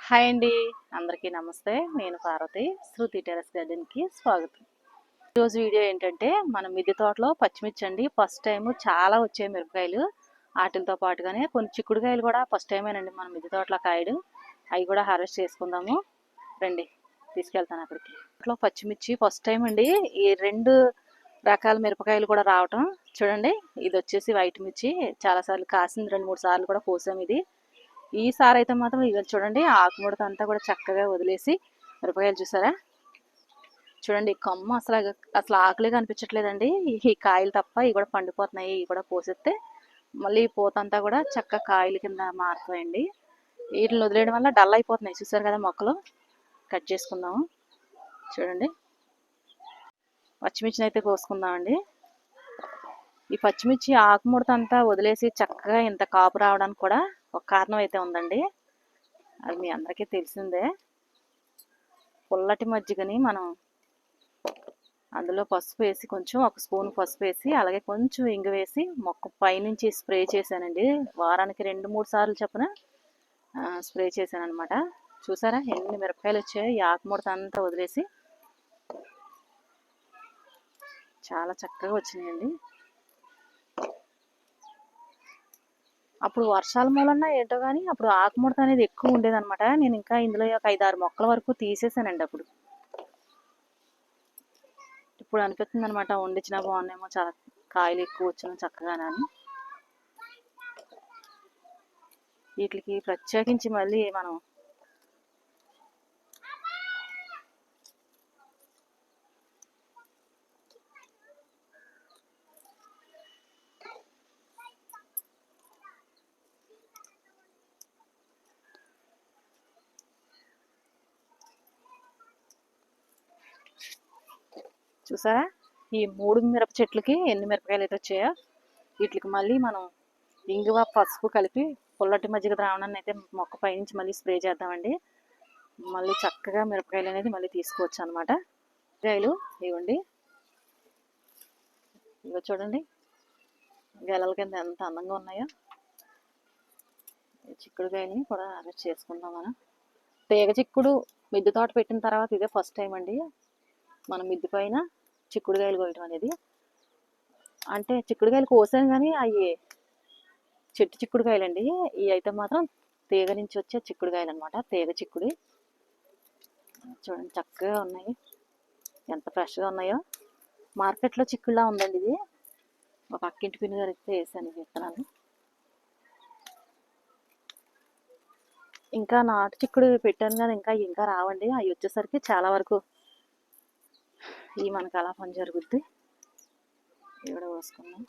Hi అండి. అందరికీ నమస్తే. నేను పార్వతి. శృతి టెర్రస్ గార్డెన్‌కి స్వాగతం. ఈరోజు వీడియో ఏంటంటే మన మిద్దె తోటలో పచ్చిమిర్చి అండి. ఫస్ట్ టైం చాలా వచ్చాయి మిరపకాయలు. ఆటిలతో పాటుగానే కొన్ని చిక్కుడుకాయలు కూడా ఫస్ట్ టైమేనండి మన మిద్దె తోటలో కాయడం. అవి కూడా హార్వెస్ట్ చేసుకుందాము. రండి తీసుకెళ్తాను అక్కడికి. తోటలో పచ్చిమిర్చి ఫస్ట్ టైం అండి. ఈ 2 రకాల మిరపకాయలు కూడా రావటం. చూడండి ఇది వచ్చేసి వైట్ మిర్చి. చాలాసార్లు కాసింది 2, 3 సార్లు కూడా కోసాం ఇది. ఈసారి అయితే మాత్రం ఇక చూడండి ఆకుముడత అంతా కూడా చక్కగా వదిలేసి మిరపకాయలు చూసారా. చూడండి కొమ్మ అసలు ఆకులే కనిపించట్లేదండి. ఈ కాయలు తప్ప ఇవి కూడా పండిపోతున్నాయి. ఇవి కూడా కోసేస్తే మళ్ళీ పూతంతా కూడా చక్క కాయల కింద మారుతాయండి. వీటిని వదిలేయడం వల్ల డల్ అయిపోతున్నాయి. చూసారు కదా మొక్కలు. కట్ చేసుకుందాము. చూడండి పచ్చిమిర్చిని అయితే కోసుకుందామండి. ఈ పచ్చిమిర్చి ఆకుముడత అంతా వదిలేసి చక్కగా ఇంత కాపు రావడానికి కూడా ఒక కారణం అయితే ఉందండి. అది మీ అందరికీ తెలిసిందే. పుల్లటి మజ్జిగని మనం అందులో పసుపు వేసి కొంచెం ఒక స్పూన్ పసుపు వేసి అలాగే కొంచెం ఇంగు వేసి మొక్క పైనుంచి స్ప్రే చేశానండి. వారానికి 2-3 సార్లు చొప్పున స్ప్రే చేశాను అనమాట. చూసారా ఎన్ని మిరపకాయలు వచ్చాయో. ఈ ఆకుముడత అంతా వదిలేసి చాలా చక్కగా వచ్చినాయండి. అప్పుడు వర్షాల మూలన ఏంటో కానీ అప్పుడు ఆకుముడత అనేది ఎక్కువ ఉండేదన్నమాట. నేను ఇంకా ఇందులో ఒక 5-6 మొక్కల వరకు తీసేసానండి అప్పుడు. ఇప్పుడు అనిపిస్తుంది అనమాట వండించినా బాగున్నాయేమో, చాలా కాయలు ఎక్కువ వచ్చినా చక్కగానని. వీటికి ప్రత్యేకించి మళ్ళీ మనం చూసారా ఈ 3 మిరప చెట్లకి ఎన్ని మిరపకాయలు అయితే వచ్చాయో. వీటికి మళ్ళీ మనం ఇంగువ పసుపు కలిపి పుల్లటి మజ్జిగ ద్రావణాన్ని అయితే మొక్క పైనుంచి మళ్ళీ స్ప్రే చేద్దామండి. మళ్ళీ చక్కగా మిరపకాయలు అనేది మళ్ళీ తీసుకోవచ్చు అనమాట. మిరపకాయలు ఇవ్వండి. ఇగో చూడండి గెలల కింద ఎంత అందంగా ఉన్నాయో. చిక్కుడుకాయని కూడా అరెస్ట్ చేసుకుందాం మనం. తీగ చిక్కుడు మిద్దె తోట పెట్టిన తర్వాత ఇదే ఫస్ట్ టైం అండి మనం మిద్దె పైన చిక్కుడుకాయలు కోయటం అనేది. అంటే చిక్కుడుకాయలు కోసాను కానీ అవి చెట్టు చిక్కుడుకాయలండి. ఇవి అయితే మాత్రం తీగ నుంచి వచ్చే చిక్కుడుకాయలు అనమాట. తీగ చిక్కుడు చూడండి చక్కగా ఉన్నాయి. ఎంత ఫ్రెష్గా ఉన్నాయో. మార్కెట్లో చిక్కుడులా ఉందండి ఇది. ఒక పక్కింటి పిన్ని గారు ఇస్తే వేసాను విత్తనాలు. ఇంకా నాటు చిక్కుడు పెట్టాను కానీ ఇంకా రావండి. అవి వచ్చేసరికి చాలా వరకు ఈ మనకు అలా పని జరుగుద్ది. ఇవి కూడా పోసుకుందాం.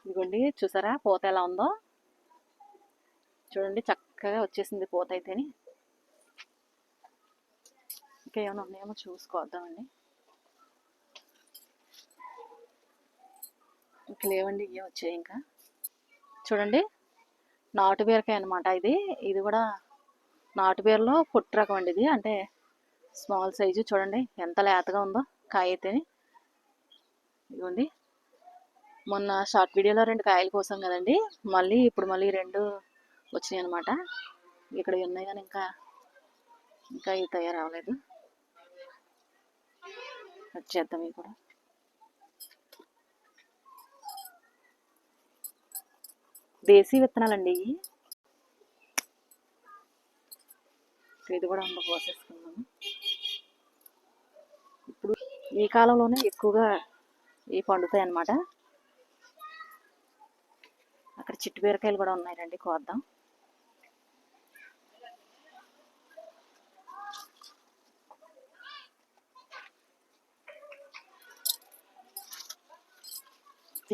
ఇదిగోండి చూసారా పూత ఎలా ఉందో. చూడండి చక్కగా వచ్చేసింది పూత అయితేని. ఇంకా ఏమైనా ఉన్నాయేమో చూసుకోవద్దామండి. ఇంకా లేవండి, ఇవే వచ్చాయి. ఇంకా చూడండి నాటు బీరకాయ అనమాట ఇది. ఇది కూడా నాటు బీరలో పొట్టు రకం అండి ఇది. అంటే స్మాల్ సైజు. చూడండి ఎంత లేతగా ఉందో కాయ అయితేని. ఇదిగోండి మొన్న షార్ట్ వీడియోలో 2 కాయలు కోసాం కదండి. ఇప్పుడు మళ్ళీ 2 వచ్చినాయి అనమాట. ఇక్కడ ఉన్నాయి కానీ ఇంకా ఇవి తయారవ్వలేదు. కట్ చేద్దాం. ఇవి కూడా దేశీ విత్తనాలండి ఇవి. ఇది కూడా అందులో పోసేసుకున్నాము. ఇప్పుడు ఈ కాలంలోనే ఎక్కువగా ఇవి పండుతాయి అన్నమాట. అక్కడ చిట్టు బీరకాయలు కూడా ఉన్నాయి, రండి కోద్దాం.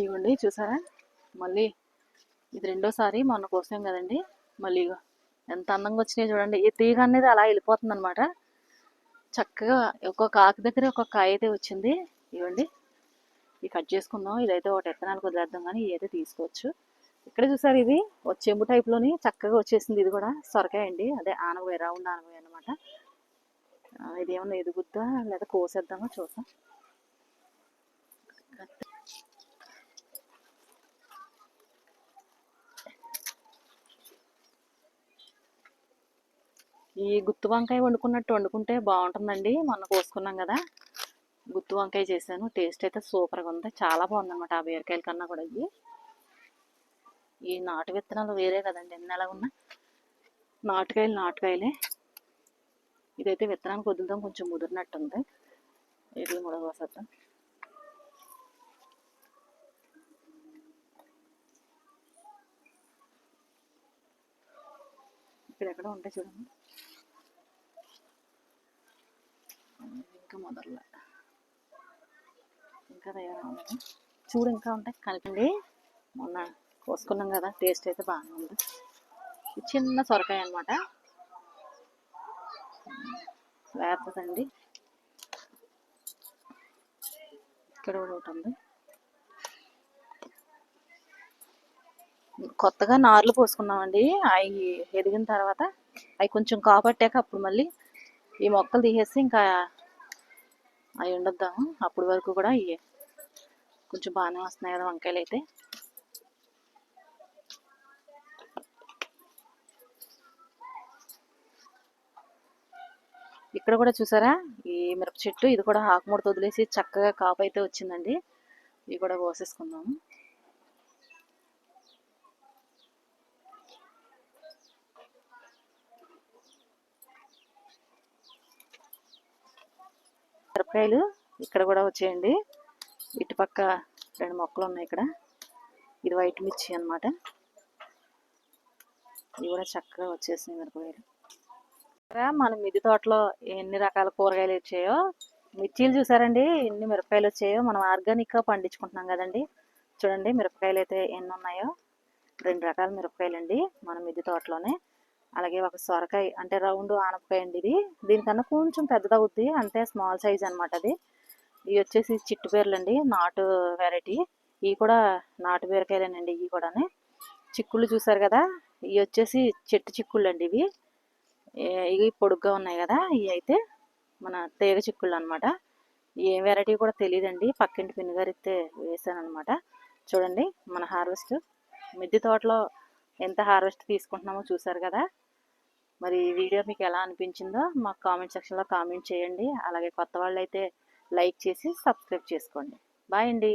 ఇవ్వండి చూసారా మళ్ళీ ఇది రెండోసారి మొన్న కోసాం కదండి. మళ్ళీ ఎంత అందంగా వచ్చినాయి చూడండి. ఈ తీగ అనేది అలా వెళ్ళిపోతుంది అనమాట. చక్కగా ఒక్కొక్క ఆకు దగ్గర ఒక్కొక్క కాయ అయితే వచ్చింది. ఇవ్వండి, ఇవి కట్ చేసుకుందాం. ఇదైతే ఒకటి ఎత్తనానికి వదిలేద్దాం, కానీ ఇదైతే తీసుకోవచ్చు. ఇక్కడ చూసారు, ఇది ఒక చెంబు టైప్లోని చక్కగా వచ్చేసింది. ఇది కూడా సొరకాయ అండి, అదే ఆనగకాయ, రౌండ్ ఆనగకాయ అనమాట. ఇది ఏమన్నా ఎదుగుద్దా లేదా కోసేద్దామో చూద్దాం. ఈ గుత్తి వంకాయ వండుకున్నట్టు వండుకుంటే బాగుంటుందండి. మొన్న కోసుకున్నాం కదా, గుత్తి వంకాయ చేశాను. టేస్ట్ అయితే సూపర్గా ఉంది, చాలా బాగుందన్నమాట. ఆ బీరకాయల కన్నా కూడా ఈ నాటు విత్తనాలు వేరే కదండి, ఎన్ని ఎలా ఉన్నా నాటుకాయలే. ఇదైతే విత్తనానికి వదులుదాం, కొంచెం ముదిరినట్టుంది. ఇది కూడా కోసేద్దాం. ఇక్కడ ఎక్కడ ఉంటాయి చూడండి, ఇంకా మొదల ఇంకా తయారవ్వాలి. చూడు, ఇంకా ఉంటాయి కలిపండి. మొన్న కోసుకున్నాం కదా, టేస్ట్ అయితే బాగానే ఉంది. చిన్న సొరకాయ అనమాట, లేకపోతండి. ఇక్కడ కూడా ఒకటి ఉంది. కొత్తగా నార్లు పోసుకున్నామండి. అవి ఎదిగిన తర్వాత అవి కొంచెం కాపట్టాక అప్పుడు మళ్ళీ ఈ మొక్కలు తీసేసి ఇంకా అవి ఉండొద్దాము. అప్పటి వరకు కూడా ఇవి కొంచెం బాగానే వస్తున్నాయి కదా వంకాయలు అయితే. ఇక్కడ కూడా చూసారా, ఈ మిరప చెట్టు, ఇది కూడా ఆకుముడత వదిలేసి చక్కగా కాపు అయితే వచ్చిందండి. ఇవి కూడా కోసేసుకుందాము. మిరపకాయలు ఇక్కడ కూడా వచ్చేయండి. ఇటుపక్క 2 మొక్కలు ఉన్నాయి ఇక్కడ. ఇది వైట్ మిర్చి అనమాట. ఇవి కూడా చక్కగా వచ్చేసినాయి మిరపకాయలు. మన మిద్దె తోటలో ఎన్ని రకాల కూరగాయలు వచ్చాయో, మిర్చీలు చూసారండి ఎన్ని మిరపకాయలు వచ్చాయో. మనం ఆర్గానిక్గా పండించుకుంటున్నాం కదండి. చూడండి మిరపకాయలు అయితే ఎన్ని ఉన్నాయో. 2 రకాల మిరపకాయలు అండి మన మిద్దె తోటలోనే. అలాగే ఒక సొరకాయ, అంటే రౌండ్ ఆనపకాయ అండి. ఇది దీనికన్నా కొంచెం పెద్దదవుద్ది, అంటే స్మాల్ సైజ్ అనమాట అది. ఇవి వచ్చేసి చిట్టు బీరలు అండి, నాటు వెరైటీ. ఇవి కూడా నాటు బీరకాయలేనండి. ఇవి కూడా చిక్కుళ్ళు చూసారు కదా, ఇవి వచ్చేసి చెట్టు చిక్కుళ్ళు అండి. ఇవి పొడుగ్గా ఉన్నాయి కదా, ఇవి అయితే మన తీగ చిక్కుళ్ళు అనమాట. ఏ వెరైటీ కూడా తెలియదండి, పక్కింటి పిన్నిగారు ఇస్తే వేసాను అనమాట. చూడండి మన హార్వెస్ట్, మిద్దె తోటలో ఎంత హార్వెస్ట్ తీసుకుంటున్నామో చూసారు కదా. మరి ఈ వీడియో మీకు ఎలా అనిపించిందో మాకు కామెంట్ సెక్షన్లో కామెంట్ చేయండి. అలాగే కొత్త వాళ్ళు అయితే లైక్ చేసి సబ్స్క్రైబ్ చేసుకోండి. బాయ్ అండి.